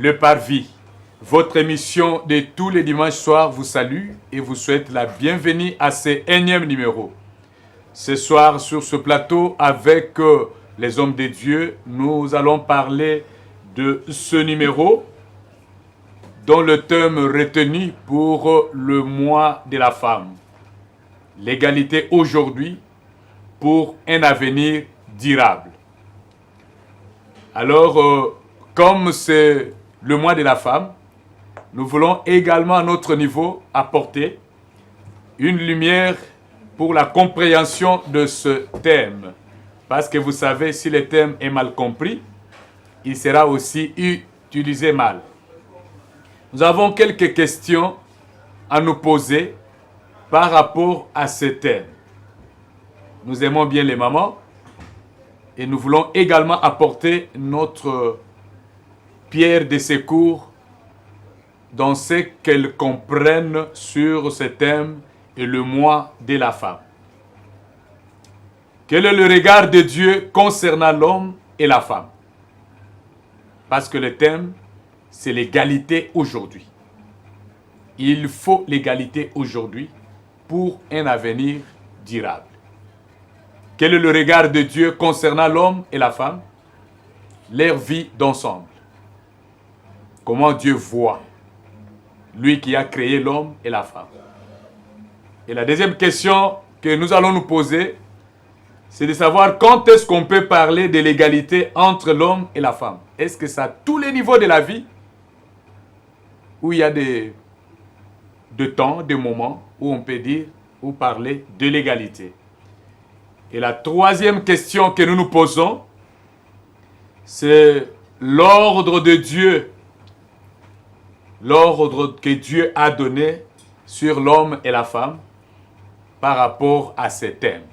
Le Parvis, votre émission de tous les dimanches soirs vous salue et vous souhaite la bienvenue à ce énième numéro. Ce soir sur ce plateau avec les hommes de Dieu, nous allons parler de ce numéro dont le thème retenu pour le mois de la femme. L'égalité aujourd'hui pour un avenir durable. Alors, comme c'est le mois de la femme, nous voulons également à notre niveau apporter une lumière pour la compréhension de ce thème. Parce que vous savez, si le thème est mal compris, il sera aussi utilisé mal. Nous avons quelques questions à nous poser par rapport à ce thème. Nous aimons bien les mamans et nous voulons également apporter notre pierre de secours dans ce qu'elles comprennent sur ce thème et le mois de la femme. Quel est le regard de Dieu concernant l'homme et la femme? Parce que le thème, c'est l'égalité aujourd'hui. Il faut l'égalité aujourd'hui pour un avenir durable. Quel est le regard de Dieu concernant l'homme et la femme? Leur vie d'ensemble. Comment Dieu voit, lui qui a créé l'homme et la femme. Et la deuxième question que nous allons nous poser, c'est de savoir quand est-ce qu'on peut parler de l'égalité entre l'homme et la femme. Est-ce que c'est à tous les niveaux de la vie où il y a des temps, des moments où on peut dire ou parler de l'égalité. Et la troisième question que nous nous posons, c'est l'ordre de Dieu. L'ordre que Dieu a donné sur l'homme et la femme par rapport à ces thèmes.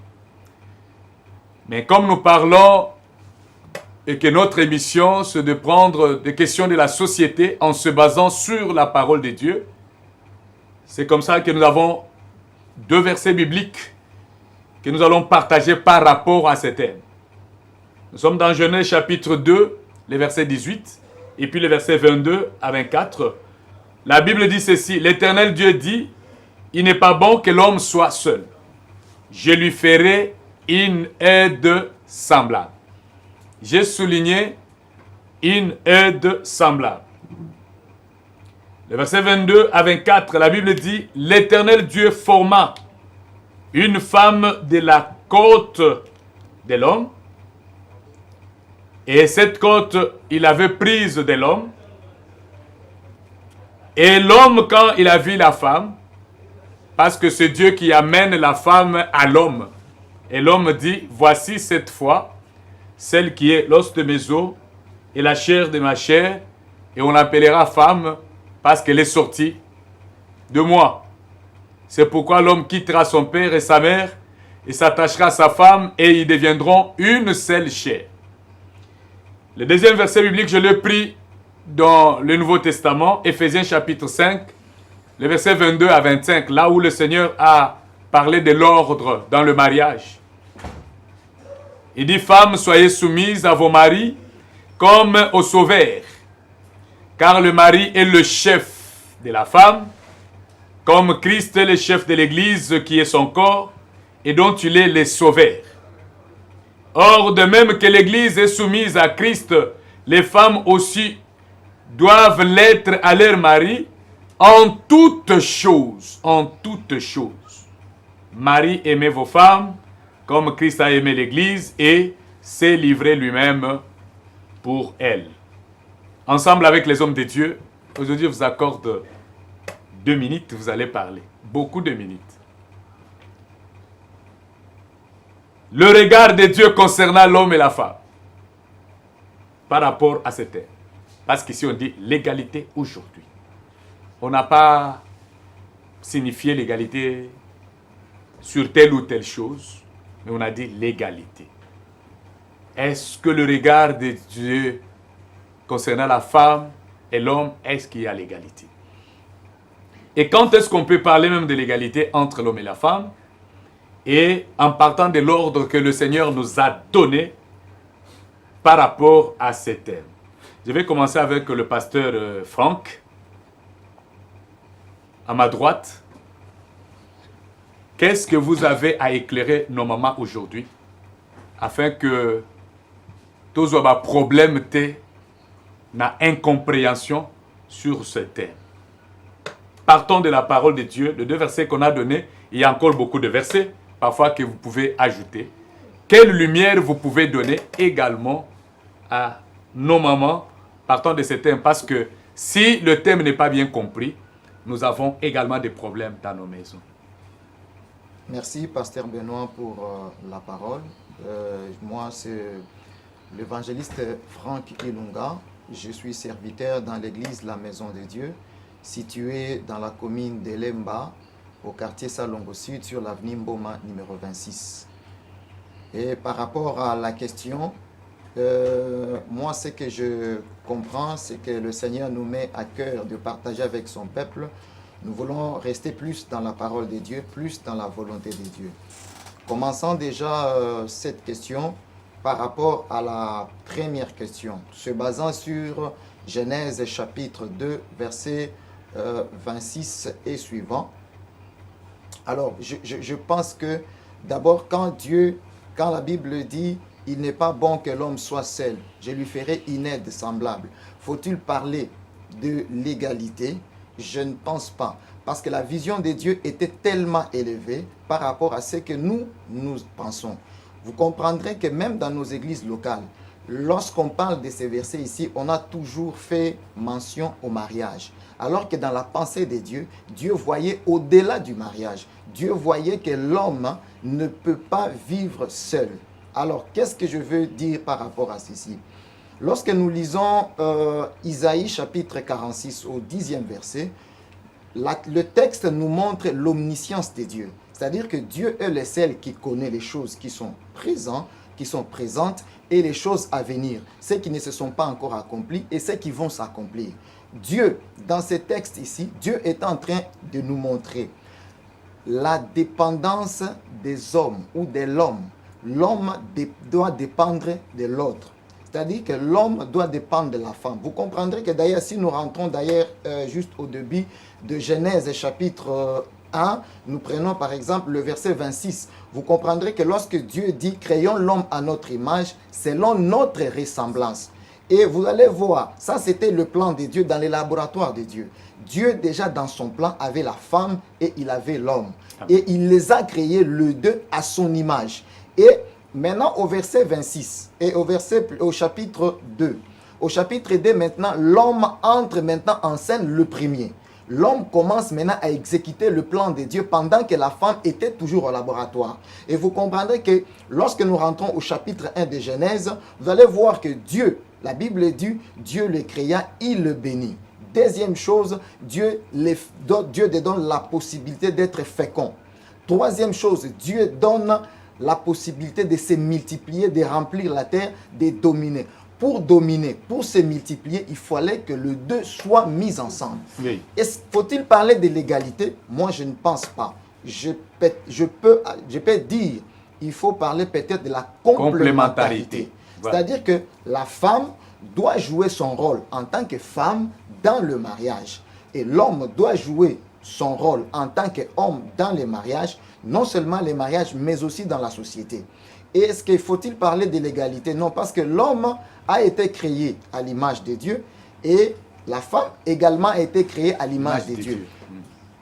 Mais comme nous parlons et que notre émission, c'est de prendre des questions de la société en se basant sur la parole de Dieu, c'est comme ça que nous avons deux versets bibliques que nous allons partager par rapport à ces thèmes. Nous sommes dans Genèse chapitre 2, les versets 18, et puis les versets 22 à 24. La Bible dit ceci: l'Éternel Dieu dit, il n'est pas bon que l'homme soit seul. Je lui ferai une aide semblable. J'ai souligné une aide semblable. Le verset 22 à 24, la Bible dit, l'Éternel Dieu forma une femme de la côte de l'homme, et cette côte, il avait prise de l'homme, et l'homme, quand il a vu la femme, parce que c'est Dieu qui amène la femme à l'homme, et l'homme dit, voici cette fois, celle qui est l'os de mes os et la chair de ma chair, et on l'appellera femme, parce qu'elle est sortie de moi. C'est pourquoi l'homme quittera son père et sa mère et s'attachera à sa femme et ils deviendront une seule chair. Le deuxième verset biblique, je l'ai pris dans le Nouveau Testament, Éphésiens chapitre 5, le verset 22 à 25, là où le Seigneur a parlé de l'ordre dans le mariage. Il dit, femmes, soyez soumises à vos maris comme au Sauveur. Car le mari est le chef de la femme, comme Christ est le chef de l'Église qui est son corps, et dont il est le sauveur. Or, de même que l'Église est soumise à Christ, les femmes aussi doivent l'être à leur mari en toutes choses. En toutes choses. Marie, aimez vos femmes, comme Christ a aimé l'Église et s'est livré lui-même pour elle. Ensemble avec les hommes de Dieu, aujourd'hui je vous accorde 2 minutes, vous allez parler. Beaucoup de minutes. Le regard de Dieu concernant l'homme et la femme. Par rapport à ce thème. Parce qu'ici on dit l'égalité aujourd'hui. On n'a pas signifié l'égalité sur telle ou telle chose, mais on a dit l'égalité. Est-ce que le regard de Dieu concernant la femme et l'homme, est-ce qu'il y a l'égalité? Et quand est-ce qu'on peut parler même de l'égalité entre l'homme et la femme? Et en partant de l'ordre que le Seigneur nous a donné par rapport à ces thèmes. Je vais commencer avec le pasteur Franck. À ma droite, qu'est-ce que vous avez à éclairer nos mamans aujourd'hui afin que tous les problèmes na incompréhension sur ce thème. Partons de la parole de Dieu, les 2 versets qu'on a donnés. Il y a encore beaucoup de versets, parfois que vous pouvez ajouter. Quelle lumière vous pouvez donner également à nos mamans partant de ce thème? Parce que si le thème n'est pas bien compris, nous avons également des problèmes dans nos maisons. Merci, pasteur Benoît, pour la parole. Moi, c'est l'évangéliste Franck Ilunga. Je suis serviteur dans l'église La Maison de Dieu, située dans la commune de Lemba, au quartier Salongo Sud, sur l'avenue Mboma, numéro 26. Et par rapport à la question, moi, ce que je comprends, c'est que le Seigneur nous met à cœur de partager avec son peuple. Nous voulons rester plus dans la parole de Dieu, plus dans la volonté de Dieu. Commençons déjà cette question par rapport à la première question, se basant sur Genèse chapitre 2, verset 26 et suivant. Alors, je pense que d'abord, quand la Bible dit « Il n'est pas bon que l'homme soit seul, je lui ferai une aide semblable », faut-il parler de l'égalité? Je ne pense pas. Parce que la vision de Dieu était tellement élevée par rapport à ce que nous pensons. Vous comprendrez que même dans nos églises locales, lorsqu'on parle de ces versets ici, on a toujours fait mention au mariage. Alors que dans la pensée de Dieu, Dieu voyait au-delà du mariage. Dieu voyait que l'homme ne peut pas vivre seul. Alors, qu'est-ce que je veux dire par rapport à ceci? Lorsque nous lisons Isaïe chapitre 46 au 10e verset, le texte nous montre l'omniscience de Dieu. C'est-à-dire que Dieu est le seul qui connaît les choses qui sont présentes et les choses à venir, ceux qui ne se sont pas encore accomplis et ceux qui vont s'accomplir. Dieu, dans ce texte ici, Dieu est en train de nous montrer la dépendance des hommes ou de l'homme. L'homme doit dépendre de l'autre. C'est-à-dire que l'homme doit dépendre de la femme. Vous comprendrez que d'ailleurs, si nous rentrons d'ailleurs juste au début de Genèse chapitre 1, nous prenons par exemple le verset 26. Vous comprendrez que lorsque Dieu dit « Créons l'homme à notre image, selon notre ressemblance ». Et vous allez voir, ça c'était le plan de Dieu dans les laboratoires de Dieu. Dieu déjà dans son plan avait la femme et il avait l'homme. Et il les a créés les deux à son image. Et maintenant au verset 26 et au chapitre 2. Au chapitre 2 maintenant, l'homme entre maintenant en scène le premier. L'homme commence maintenant à exécuter le plan de Dieu pendant que la femme était toujours au laboratoire. Et vous comprendrez que lorsque nous rentrons au chapitre 1 de Genèse, vous allez voir que Dieu, la Bible dit, Dieu le créa, il le bénit. Deuxième chose, Dieu donne la possibilité d'être fécond. Troisième chose, Dieu donne la possibilité de se multiplier, de remplir la terre, de dominer. Pour dominer, pour se multiplier, il fallait que les deux soient mis ensemble. Oui. Faut-il parler de l'égalité? Moi, je ne pense pas. Je peux dire, il faut parler peut-être de la complémentarité. Voilà. C'est-à-dire que la femme doit jouer son rôle en tant que femme dans le mariage. Et l'homme doit jouer son rôle en tant qu'homme dans le mariage, non seulement les mariages, mais aussi dans la société. Et est-ce qu'il faut-il parler de l'égalité? Non, parce que l'homme a été créé à l'image de Dieu et la femme également a été créée à l'image de Dieu.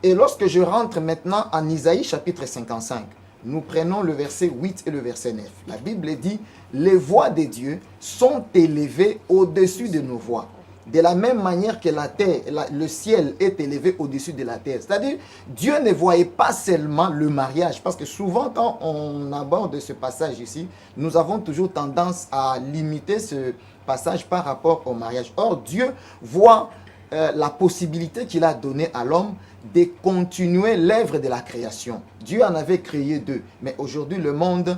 Et lorsque je rentre maintenant en Isaïe chapitre 55, nous prenons le verset 8 et le verset 9. La Bible dit, les voix de Dieu sont élevées au-dessus de nos voix. De la même manière que la terre, le ciel est élevé au-dessus de la terre. C'est-à-dire, Dieu ne voyait pas seulement le mariage. Parce que souvent, quand on aborde ce passage ici, nous avons toujours tendance à limiter ce passage par rapport au mariage. Or, Dieu voit la possibilité qu'il a donnée à l'homme de continuer l'œuvre de la création. Dieu en avait créé deux. Mais aujourd'hui, le monde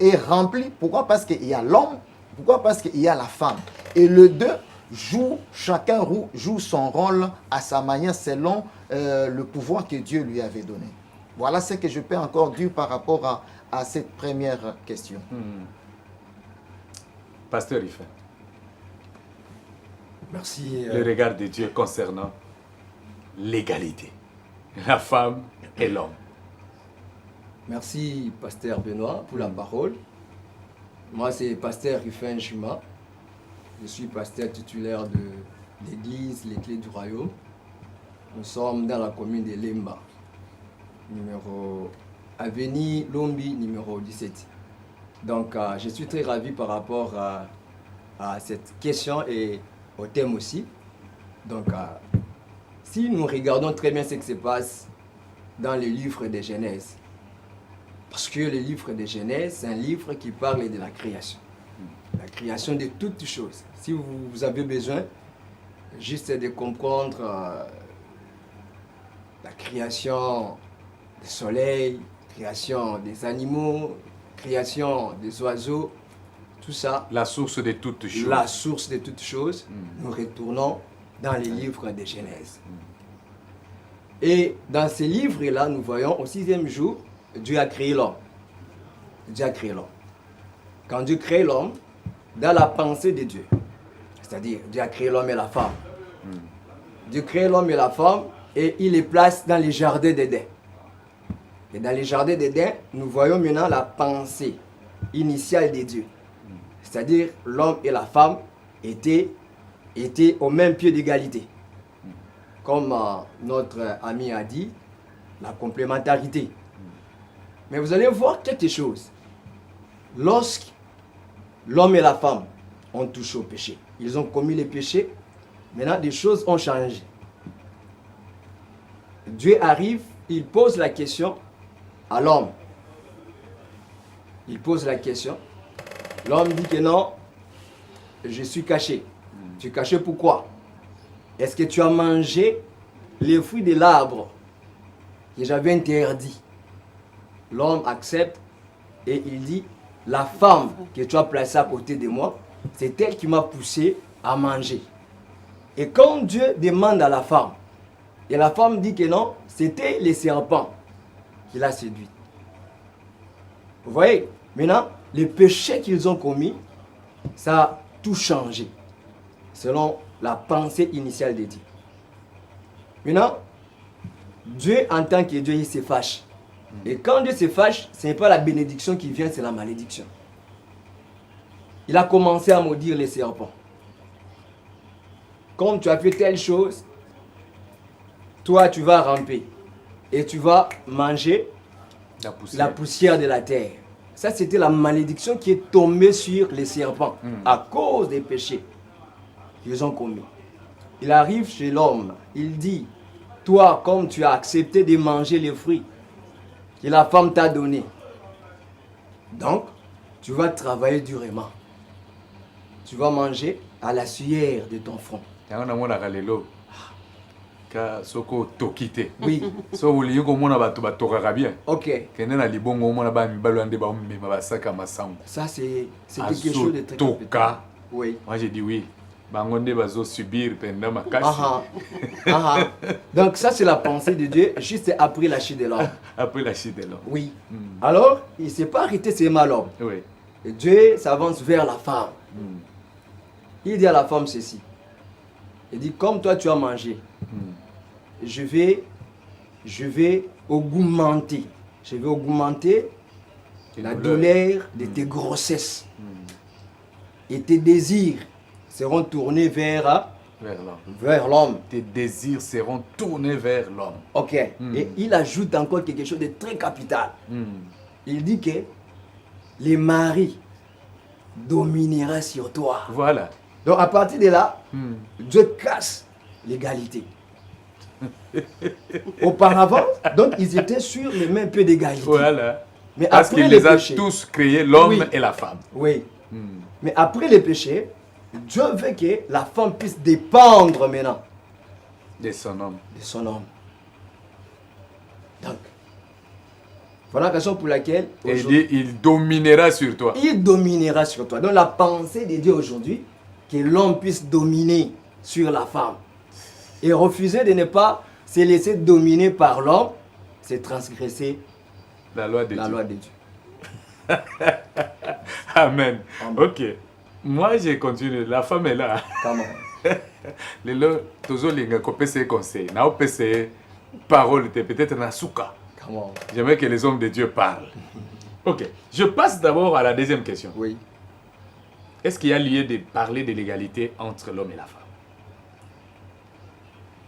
est rempli. Pourquoi? Parce qu'il y a l'homme. Pourquoi? Parce qu'il y a la femme. Et les deux chacun joue son rôle à sa manière selon le pouvoir que Dieu lui avait donné. Voilà ce que je peux encore dire par rapport à cette première question. Pasteur Ife. Merci. le regard de Dieu concernant l'égalité, la femme et l'homme. Merci, pasteur Benoît, pour la parole. Moi, c'est pasteur Ruffin Juma. Je suis pasteur titulaire de l'église Les Clés du Royaume. Nous sommes dans la commune de Lemba, avenue Lombi, numéro 17. Donc, je suis très ravi par rapport à cette question et au thème aussi. Donc, si nous regardons très bien ce qui se passe dans le livre de Genèse, parce que le livre de Genèse, c'est un livre qui parle de la création. La création de toutes choses. Si vous avez besoin juste de comprendre la création du soleil, création des animaux, création des oiseaux, tout ça. La source de toutes choses. La source de toutes choses, nous retournons dans les livres de Genèse. Et dans ces livres-là, nous voyons au 6e jour, Dieu a créé l'homme. Dieu a créé l'homme. Quand Dieu crée l'homme, dans la pensée de Dieu, c'est-à-dire Dieu a créé l'homme et la femme. Dieu crée l'homme et la femme et il les place dans les jardins d'Éden. Et dans les jardins d'Éden, nous voyons maintenant la pensée initiale de Dieu. C'est-à-dire l'homme et la femme étaient au même pied d'égalité. Comme notre ami a dit, la complémentarité. Mais vous allez voir quelque chose. Lorsque l'homme et la femme ont touché au péché, ils ont commis le péché, maintenant des choses ont changé. Dieu arrive, il pose la question à l'homme. Il pose la question. L'homme dit que non, je suis caché. Tu es caché pourquoi? Est-ce que tu as mangé les fruits de l'arbre que j'avais interdit? L'homme accepte et il dit, la femme que tu as placée à côté de moi, c'est elle qui m'a poussé à manger. Et quand Dieu demande à la femme, et la femme dit que non, c'était les serpents qui l'a séduit. Vous voyez, maintenant, les péchés qu'ils ont commis, ça a tout changé, selon la pensée initiale de Dieu. Maintenant, Dieu, en tant que Dieu, il se fâche. Et quand Dieu se fâche, ce n'est pas la bénédiction qui vient, c'est la malédiction. Il a commencé à maudire les serpents. Comme tu as fait telle chose, toi tu vas ramper et tu vas manger la poussière de la terre. Ça, c'était la malédiction qui est tombée sur les serpents à cause des péchés qu'ils ont commis. Il arrive chez l'homme, il dit, toi, comme tu as accepté de manger les fruits que la femme t'a donné, donc tu vas travailler durement. Tu vas manger à la sueur de ton front. Soko tokite. Oui. So uli yuko mona batu batokaka bien. Ok. Kene na libongo mona ba mibalo ande ba mema basaka masango. Ça c'est quelque chose de très toka. Oui. Moi j'ai dit oui. Bangonde bazo subir pendant ma casse. Donc ça c'est la pensée de Dieu juste après la chute de l'homme. Après la chute de l'homme. Oui. Alors, il ne s'est pas arrêté seulement à l'homme. Oui. Et Dieu s'avance vers la femme. Il dit à la femme ceci. Il dit, comme toi tu as mangé, je vais augmenter. Je vais augmenter la douleur de tes grossesses. Et tes désirs seront tournés vers l'homme. Tes désirs seront tournés vers l'homme. Ok. Et il ajoute encore quelque chose de très capital. Il dit que les maris dominera sur toi. Voilà. Donc à partir de là, Dieu casse l'égalité. Auparavant, donc ils étaient sur le même pied d'égalité. Voilà. Mais parce qu'il les a tous créés, l'homme et la femme. Oui. Mais après les péchés, Dieu veut que la femme puisse dépendre maintenant de son homme. De son homme. Donc, voilà la raison pour laquelle et il dit, il dominera sur toi. Il dominera sur toi. Donc la pensée de Dieu aujourd'hui, que l'homme puisse dominer sur la femme. Et refuser de ne pas se laisser dominer par l'homme, c'est transgresser la loi de Dieu. Dieu. Amen. Ok. Moi, j'ai continué. La femme est là. Comment? Lelo, toujours les conseils. Conseil. Na opese parole, peut-être na souka. Comment? J'aimerais que les hommes de Dieu parlent. Ok. Je passe d'abord à la deuxième question. Oui. Est-ce qu'il y a lieu de parler de l'égalité entre l'homme et la femme?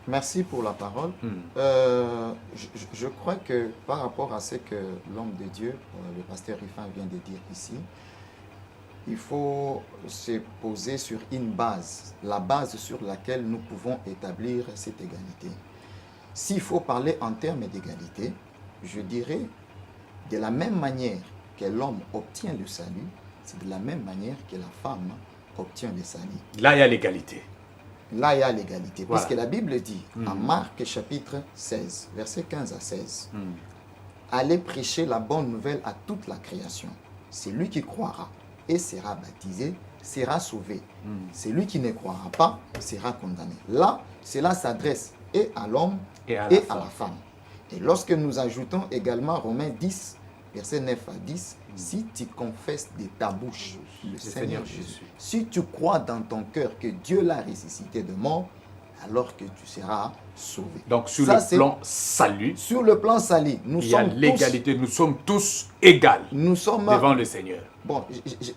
Merci pour la parole. Je crois que par rapport à ce que l'homme de Dieu, le pasteur Rifan vient de dire ici, il faut se poser sur une base, la base sur laquelle nous pouvons établir cette égalité. S'il faut parler en termes d'égalité, je dirais de la même manière que l'homme obtient le salut, c'est de la même manière que la femme obtient le salut. Là, il y a l'égalité. Là, il y a l'égalité. Voilà. Puisque la Bible dit, en Marc chapitre 16, versets 15 à 16, allez prêcher la bonne nouvelle à toute la création. Celui qui croira et sera baptisé sera sauvé. Celui qui ne croira pas sera condamné. Là, cela s'adresse et à l'homme et à la femme. Et lorsque nous ajoutons également Romains 10, versets 9 à 10, si tu confesses de ta bouche le Seigneur Jésus, si tu crois dans ton cœur que Dieu l'a ressuscité de mort, alors que tu seras sauvé. Donc sur le plan salut, sur le plan salut, il y a l'égalité, nous sommes tous égaux devant le Seigneur. Bon,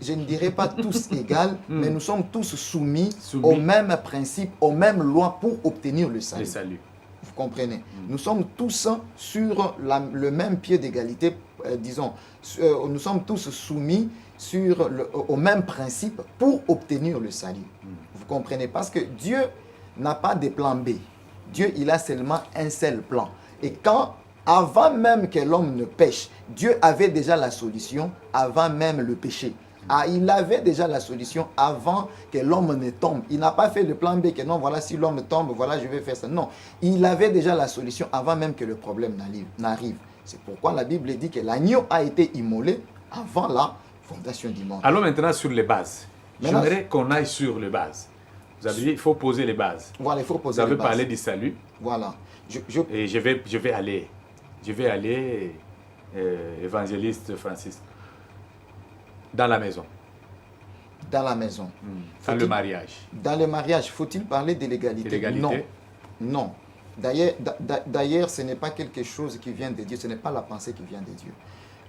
je ne dirais pas tous égaux, mais nous sommes tous soumis aux mêmes principes, aux mêmes lois pour obtenir le salut. Vous comprenez? Nous sommes tous sur le même pied d'égalité, disons, nous sommes tous soumis au même principe pour obtenir le salut. Vous comprenez? Parce que Dieu n'a pas de plan B. Dieu, il a seulement un seul plan. Et quand, avant même que l'homme ne pêche, Dieu avait déjà la solution avant même le péché. Ah, il avait déjà la solution avant que l'homme ne tombe. Il n'a pas fait le plan B que non, voilà, si l'homme tombe, voilà, je vais faire ça. Non, il avait déjà la solution avant même que le problème n'arrive. C'est pourquoi la Bible dit que l'agneau a été immolé avant la fondation du monde. Allons maintenant sur les bases. J'aimerais qu'on aille sur les bases. Vous avez dit, il faut poser les bases. Voilà, il faut poser les bases. Vous avez parlé du salut. Voilà. Et je vais aller, évangéliste Francis, dans la maison. Dans la maison. Dans le mariage. Dans le mariage, faut-il parler de l'égalité? Non. Non. D'ailleurs, ce n'est pas quelque chose qui vient de Dieu, ce n'est pas la pensée qui vient de Dieu.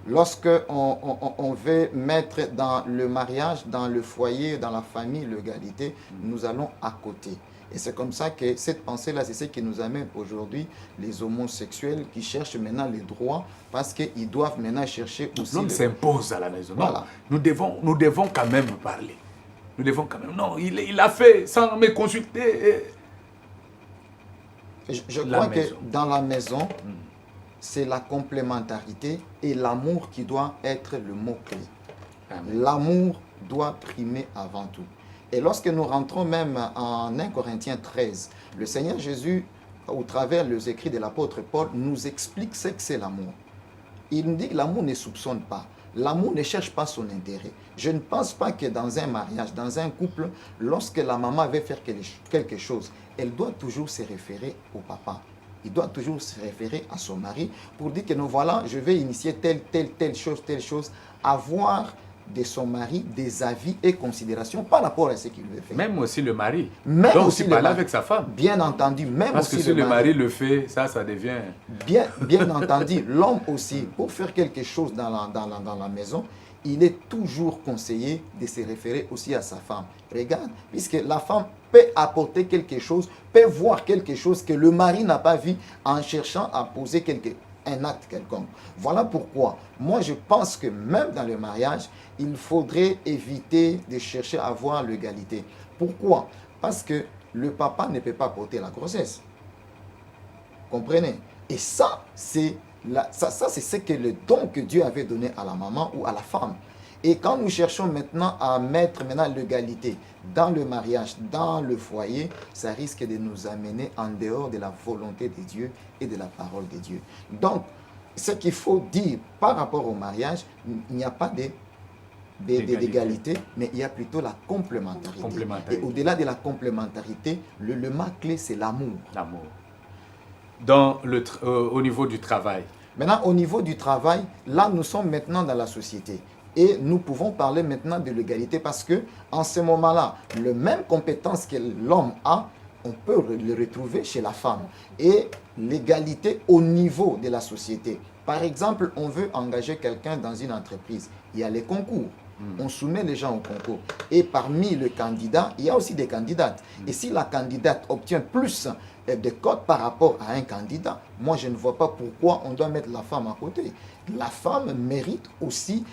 Lorsque on veut mettre dans le mariage, dans le foyer, dans la famille, l'égalité, nous allons à côté. Et c'est comme ça que cette pensée-là, c'est ce qui nous amène aujourd'hui les homosexuels qui cherchent maintenant les droits parce qu'ils doivent maintenant chercher aussi... L'homme s'impose à la maison. Voilà. Nous devons quand même parler. Nous devons quand même... Non, il a fait sans me consulter. Je crois que dans la maison, c'est la complémentarité et l'amour qui doit être le mot-clé. L'amour doit primer avant tout. Et lorsque nous rentrons même en 1 Corinthiens 13, le Seigneur Jésus, au travers les écrits de l'apôtre Paul, nous explique ce que c'est l'amour. Il nous dit que l'amour ne soupçonne pas. L'amour ne cherche pas son intérêt. Je ne pense pas que dans un mariage, dans un couple, lorsque la maman veut faire quelque chose, elle doit toujours se référer au papa. Il doit toujours se référer à son mari pour dire que nous voilà, je vais initier telle chose, avoir de son mari des avis et considérations par rapport à ce qu'il veut faire. Même aussi le mari. Même donc aussi parler avec sa femme. Bien entendu, même parce aussi que si le mari le fait, ça devient... Bien entendu, l'homme aussi, pour faire quelque chose dans la maison, il est toujours conseillé de se référer aussi à sa femme. Regarde, puisque la femme peut apporter quelque chose, peut voir quelque chose que le mari n'a pas vu en cherchant à poser un acte quelconque. Voilà pourquoi, moi je pense que même dans le mariage, il faudrait éviter de chercher à avoir l'égalité. Pourquoi? Parce que le papa ne peut pas porter la grossesse. Comprenez? Et ça, c'est ce que le don que Dieu avait donné à la maman ou à la femme. Et quand nous cherchons maintenant à mettre l'égalité dans le mariage, dans le foyer, ça risque de nous amener en dehors de la volonté de Dieu et de la parole de Dieu. Donc, ce qu'il faut dire par rapport au mariage, il n'y a pas d'égalité, mais il y a plutôt la complémentarité. Et au-delà de la complémentarité, le mot-clé, c'est l'amour. L'amour. Au niveau du travail. Maintenant, au niveau du travail, là, nous sommes maintenant dans la société. Et nous pouvons parler maintenant de l'égalité parce que en ce moment-là, les mêmes compétences que l'homme a, on peut le retrouver chez la femme. Et l'égalité au niveau de la société. Par exemple, on veut engager quelqu'un dans une entreprise. Il y a les concours. On soumet les gens au concours. Et parmi les candidats, il y a aussi des candidates. Et si la candidate obtient plus de cotes par rapport à un candidat, moi je ne vois pas pourquoi on doit mettre la femme à côté. La femme mérite aussi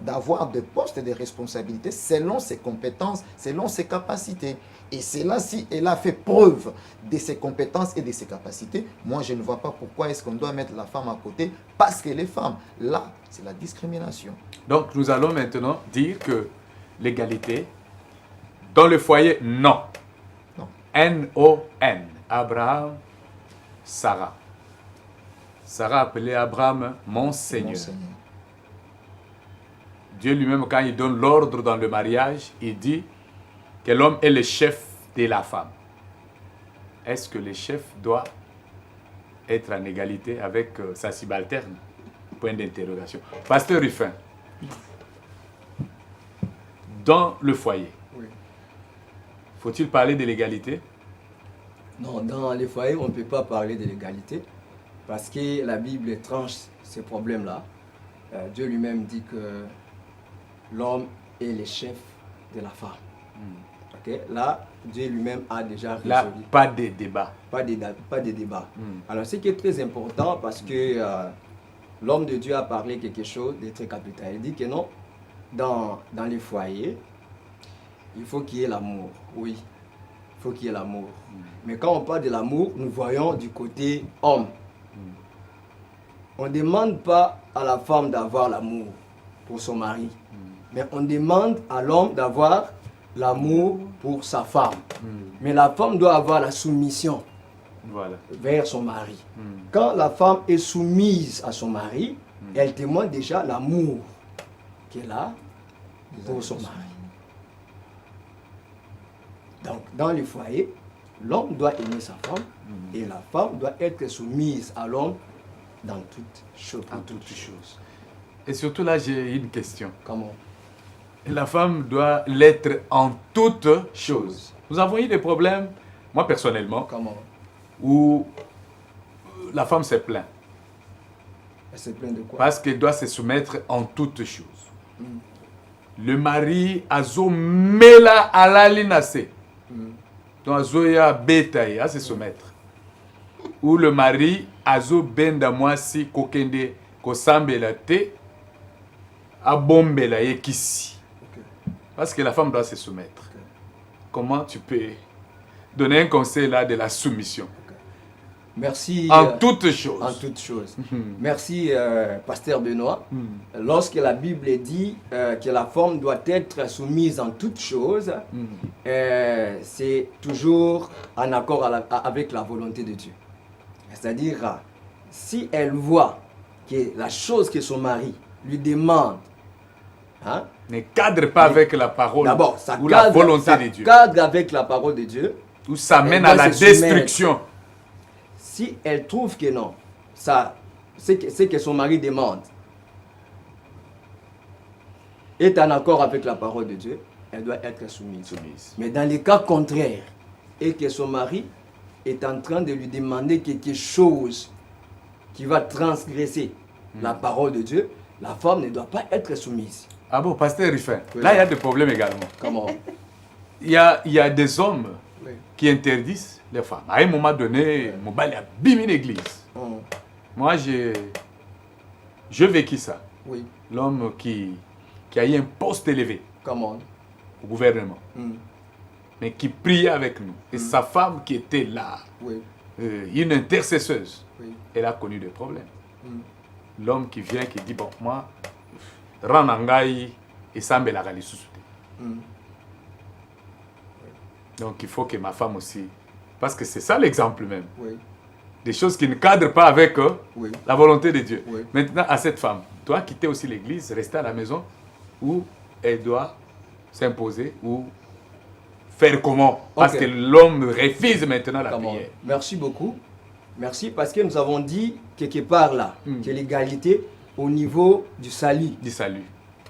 d'avoir des postes de responsabilité selon ses compétences, selon ses capacités. Et c'est là, si elle a fait preuve de ses compétences et de ses capacités, moi je ne vois pas pourquoi est-ce qu'on doit mettre la femme à côté parce qu'elle est femme. Là, c'est la discrimination. Donc nous allons maintenant dire que l'égalité, dans le foyer, non. Non. N-O-N. Abraham, Sarah. Sarah appelait Abraham mon Seigneur. Mon Seigneur. Dieu lui-même, quand il donne l'ordre dans le mariage, il dit que l'homme est le chef de la femme. Est-ce que le chef doit être en égalité avec sa subalterne? Point d'interrogation. Pasteur Ruffin, dans le foyer, Oui. faut-il parler de l'égalité? Non, dans les foyers, on ne peut pas parler de l'égalité parce que la Bible tranche ces problèmes-là. Dieu lui-même dit que l'homme est le chef de la femme. Ok. Là, Dieu lui-même a déjà résolu. Là, pas de débat. Pas de débat. Alors, ce qui est très important parce que l'homme de Dieu a parlé quelque chose de très capital. Il dit que non, dans les foyers, il faut qu'il y ait l'amour. Oui, il faut qu'il y ait l'amour. Mais quand on parle de l'amour, nous voyons du côté homme. On ne demande pas à la femme d'avoir l'amour pour son mari. Mais on demande à l'homme d'avoir l'amour pour sa femme. Mais la femme doit avoir la soumission Voilà. vers son mari. Quand la femme est soumise à son mari, elle témoigne déjà l'amour qu'elle a pour son mari. Donc, dans le foyer, l'homme doit aimer sa femme et la femme doit être soumise à l'homme dans toutes choses. En toutes choses. Et surtout là, j'ai une question. Comment? La femme doit l'être en toutes choses. Nous avons eu des problèmes, moi personnellement, Comment? où la femme s'est plainte. Elle se plaint de quoi? Parce qu'elle doit se soumettre en toutes choses. Le mari a zo mela alali nase. Donc azo ya beta à se soumettre. Ou le mari a zo benda mwasi kokende kosambela te a bombela ye kisi. Parce que la femme doit se soumettre. Comment tu peux donner un conseil là de la soumission? Merci. En toutes choses. En toutes choses. Merci, Pasteur Benoît. Lorsque la Bible dit que la femme doit être soumise en toutes choses, c'est toujours en accord avec la volonté de Dieu. C'est-à-dire, si elle voit que la chose que son mari lui demande, hein, ne cadre pas avec la parole d'abord, ça ou la volonté de Dieu. cadre avec la parole de Dieu. Ou ça mène doit à la se soumettre. destruction. Si elle trouve que non, ça, c'est que son mari demande est en accord avec la parole de Dieu, elle doit être soumise. Mais dans les cas contraires, et que son mari est en train de lui demander quelque chose qui va transgresser la parole de Dieu, la femme ne doit pas être soumise. Ah bon, pasteur Ruffin, Oui. là il y a des problèmes également. Comment? Il y a des hommes Oui. qui interdisent les femmes. À un moment donné, mon bal a bimé l'église. Moi, j'ai vécu ça. Oui. L'homme qui a eu un poste élevé Comment? au gouvernement, mais qui priait avec nous. Et sa femme qui était là, Oui. une intercesseuse, Oui. elle a connu des problèmes. L'homme qui vient, qui dit, bon, moi, Ranangai et Sambela lisusu te. Donc il faut que ma femme aussi, parce que c'est ça l'exemple même, Oui. des choses qui ne cadrent pas avec Oui. la volonté de Dieu. Oui. Maintenant, à cette femme, doit quitter aussi l'église, rester à la maison, ou elle doit s'imposer, ou faire comment? Parce Ok. que l'homme refuse maintenant la Comment? prière. Merci beaucoup. Merci parce que nous avons dit quelque part là que l'égalité au niveau du salut. Du salut.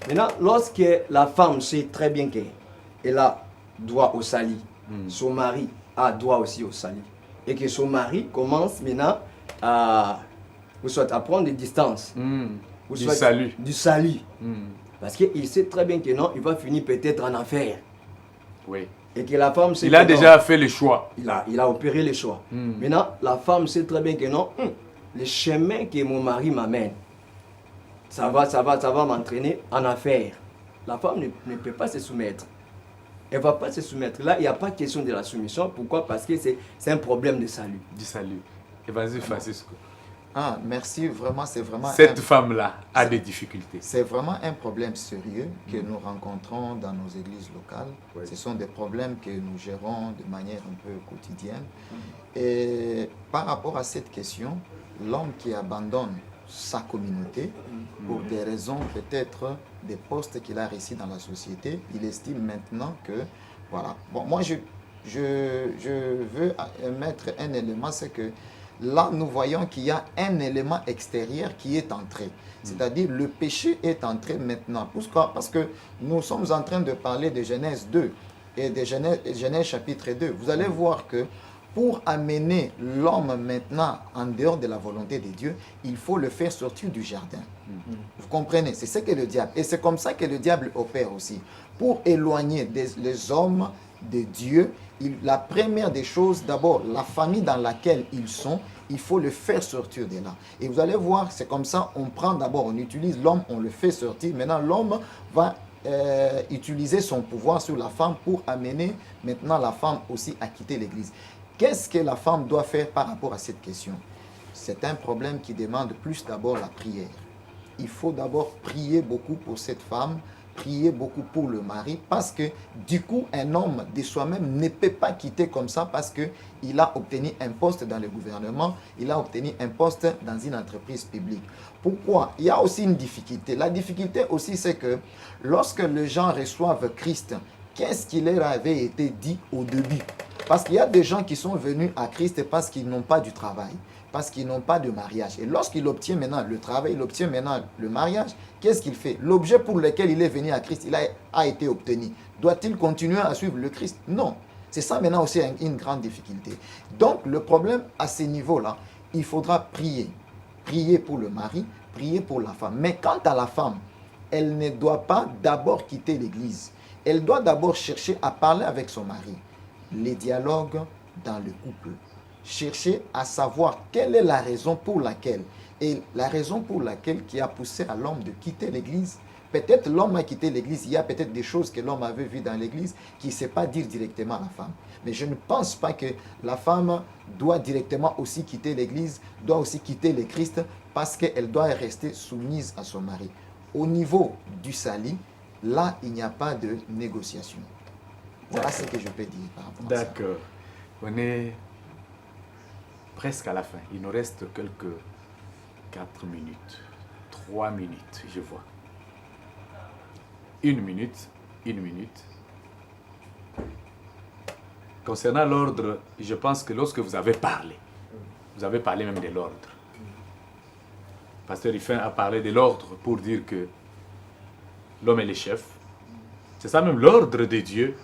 Maintenant, lorsque la femme sait très bien qu'elle a droit au sali, son mari a droit aussi au sali, et que son mari commence maintenant à, ou soit à prendre des distances, ou Du soit salut. du salut, parce qu'il sait très bien que non, il va finir peut-être en enfer, Oui. et que la femme sait Il a que non, déjà fait le choix. il a opéré les choix. Maintenant, la femme sait très bien que non, le chemin que mon mari m'amène, ça va m'entraîner en affaires. La femme ne peut pas se soumettre. Elle ne va pas se soumettre. Là, il n'y a pas question de la soumission. Pourquoi? Parce que c'est un problème de salut. Du salut. Et vas-y, Francisco. Ah, merci, vraiment, c'est vraiment... Cette femme-là a des difficultés. C'est vraiment un problème sérieux que nous rencontrons dans nos églises locales. Oui. Ce sont des problèmes que nous gérons de manière un peu quotidienne. Et par rapport à cette question, l'homme qui abandonne sa communauté pour des raisons peut-être des postes qu'il a réussi dans la société, il estime maintenant que, voilà. Bon, moi, je veux mettre un élément, c'est que là, nous voyons qu'il y a un élément extérieur qui est entré. C'est-à-dire le péché est entré maintenant. Pourquoi? Parce que nous sommes en train de parler de Genèse 2 et de Genèse chapitre 2. Vous allez voir que pour amener l'homme maintenant en dehors de la volonté de Dieu, il faut le faire sortir du jardin. Vous comprenez? C'est ce que le diable. Et c'est comme ça que le diable opère aussi. Pour éloigner les hommes de Dieu, la première des choses, d'abord, la famille dans laquelle ils sont, il faut le faire sortir de là. Et vous allez voir, c'est comme ça, on prend d'abord, on utilise l'homme, on le fait sortir. Maintenant, l'homme va utiliser son pouvoir sur la femme pour amener maintenant la femme aussi à quitter l'église. Qu'est-ce que la femme doit faire par rapport à cette question? C'est un problème qui demande plus d'abord la prière. Il faut d'abord prier beaucoup pour cette femme, prier beaucoup pour le mari, parce que du coup, un homme de soi-même ne peut pas quitter comme ça parce qu'il a obtenu un poste dans le gouvernement, il a obtenu un poste dans une entreprise publique. Pourquoi? Il y a aussi une difficulté. La difficulté aussi, c'est que lorsque les gens reçoivent Christ, qu'est-ce qui leur avait été dit au début? Parce qu'il y a des gens qui sont venus à Christ parce qu'ils n'ont pas du travail, parce qu'ils n'ont pas de mariage. Et lorsqu'il obtient maintenant le travail, il obtient maintenant le mariage, qu'est-ce qu'il fait? L'objet pour lequel il est venu à Christ, il a été obtenu. Doit-il continuer à suivre le Christ? Non. C'est ça maintenant aussi une grande difficulté. Donc le problème à ce niveau-là, il faudra prier. Prier pour le mari, prier pour la femme. Mais quant à la femme, elle ne doit pas d'abord quitter l'église. Elle doit d'abord chercher à parler avec son mari. Les dialogues dans le couple. Chercher à savoir quelle est la raison pour laquelle. Et la raison pour laquelle qui a poussé à l'homme de quitter l'église. Peut-être l'homme a quitté l'église, il y a peut-être des choses que l'homme avait vues dans l'église qu'il ne sait pas dire directement à la femme. Mais je ne pense pas que la femme doit directement aussi quitter l'église, doit aussi quitter le Christ parce qu'elle doit rester soumise à son mari. Au niveau du salut, là, il n'y a pas de négociation. Voilà ce que je peux dire par rapport à ça. D'accord. On est presque à la fin. Il nous reste quelques 4 minutes, 3 minutes, je vois. 1 minute, 1 minute. Concernant l'ordre, je pense que lorsque vous avez parlé même de l'ordre. Pasteur Rifin a parlé de l'ordre pour dire que l'homme est le chef. C'est ça même l'ordre de Dieu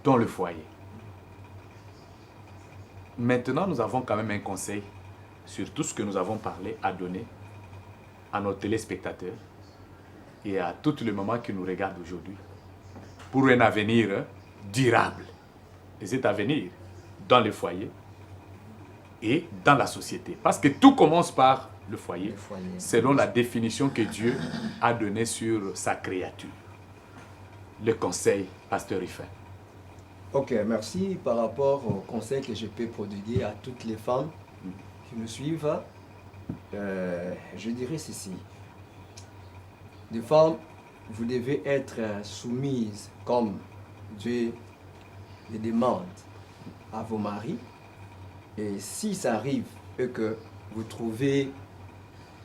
dans le foyer. Maintenant, nous avons quand même un conseil sur tout ce que nous avons parlé à donner à nos téléspectateurs et à tous les moments qui nous regardent aujourd'hui pour un avenir durable. Et cet avenir dans le foyer et dans la société. Parce que tout commence par le foyer, selon la définition que Dieu a donnée sur sa créature. Le conseil, Pasteur Rifin. Ok, merci. Par rapport au conseil que je peux prodiguer à toutes les femmes qui nous suivent, je dirais ceci. Les femmes, vous devez être soumises comme Dieu les demande à vos maris. Et si ça arrive et que vous trouvez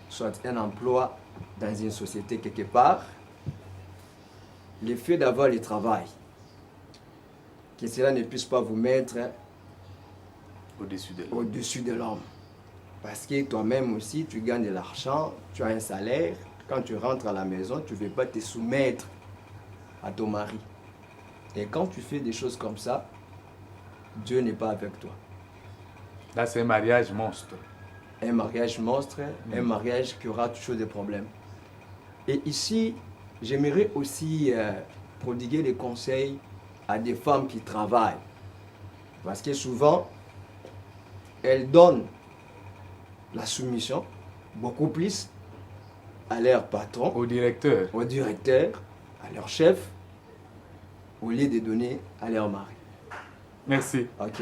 soit un emploi dans une société quelque part, le fait d'avoir le travail, que cela ne puisse pas vous mettre au-dessus de l'homme. Parce que toi-même aussi, tu gagnes de l'argent, tu as un salaire. quand tu rentres à la maison, tu ne veux pas te soumettre à ton mari. Et quand tu fais des choses comme ça, Dieu n'est pas avec toi. Là, c'est un mariage monstre. Un mariage monstre, un mariage qui aura toujours des problèmes. Et ici, j'aimerais aussi prodiguer des conseils à des femmes qui travaillent. Parce que souvent, elles donnent la soumission beaucoup plus à leur patron, Au directeur. au directeur, à leur chef, au lieu de donner à leur mari. Merci. Ok.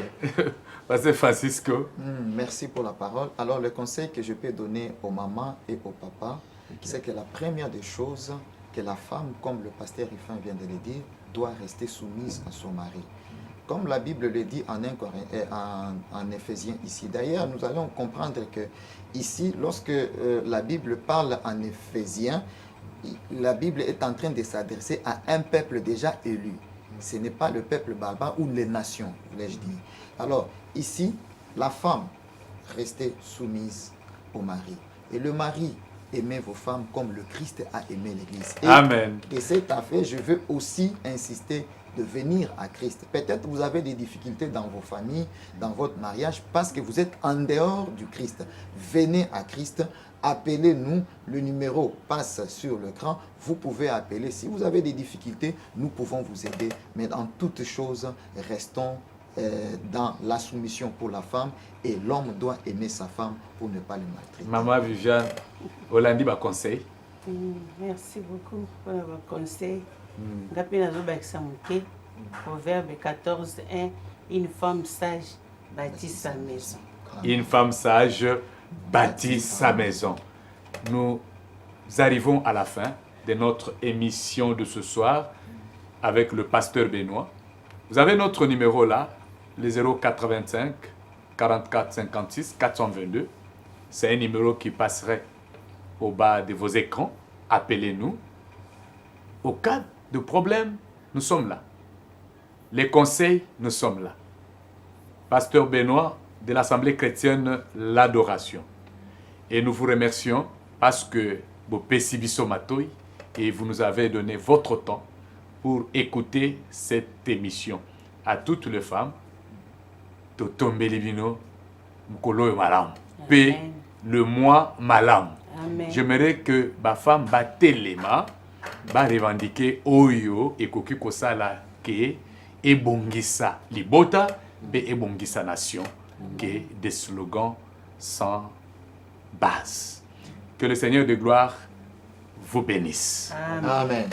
Pasteur Francisco. Merci pour la parole. Alors, le conseil que je peux donner aux mamans et aux papas, c'est que la première des choses, que la femme, comme le pasteur Rifin vient de le dire, doit rester soumise à son mari. Comme la Bible le dit en Éphésiens ici. D'ailleurs, nous allons comprendre que ici, lorsque la Bible parle en Éphésiens, la Bible est en train de s'adresser à un peuple déjà élu. Ce n'est pas le peuple barbare ou les nations, voulais-je dire. Alors, ici, la femme, restez soumise au mari. Et le mari, aimez vos femmes comme le Christ a aimé l'Église. Amen. Et c'est à fait, je veux aussi insister de venir à Christ. Peut-être vous avez des difficultés dans vos familles, dans votre mariage, parce que vous êtes en dehors du Christ. Venez à Christ, appelez-nous, le numéro passe sur l'écran, vous pouvez appeler. Si vous avez des difficultés, nous pouvons vous aider. Mais dans toutes choses, restons dans la soumission pour la femme, et l'homme doit aimer sa femme pour ne pas le maltraiter. Maman Viviane, Olandi ba conseil. Merci beaucoup pour votre conseil. Proverbe 14:1, une femme sage bâtit sa maison. Une femme sage bâtit sa maison. Nous arrivons à la fin de notre émission de ce soir avec le pasteur Benoît. Vous avez notre numéro là, le 085 44 56 422. C'est un numéro qui passerait au bas de vos écrans. Appelez-nous. Au cas de problème, nous sommes là. Les conseils, nous sommes là. Pasteur Benoît de l'Assemblée chrétienne L'Adoration. Et nous vous remercions parce que vous pessibiso matoi et vous nous avez donné votre temps pour écouter cette émission. À toutes les femmes, Totombelivino, Mkolo et Malam. Paix le mois Malam. J'aimerais que ma femme batelema ba revendiquer oyo et koki kosala ke ebongisa libota be ebongisa nation que des slogans sans base. Que le Seigneur de gloire vous bénisse. Amen.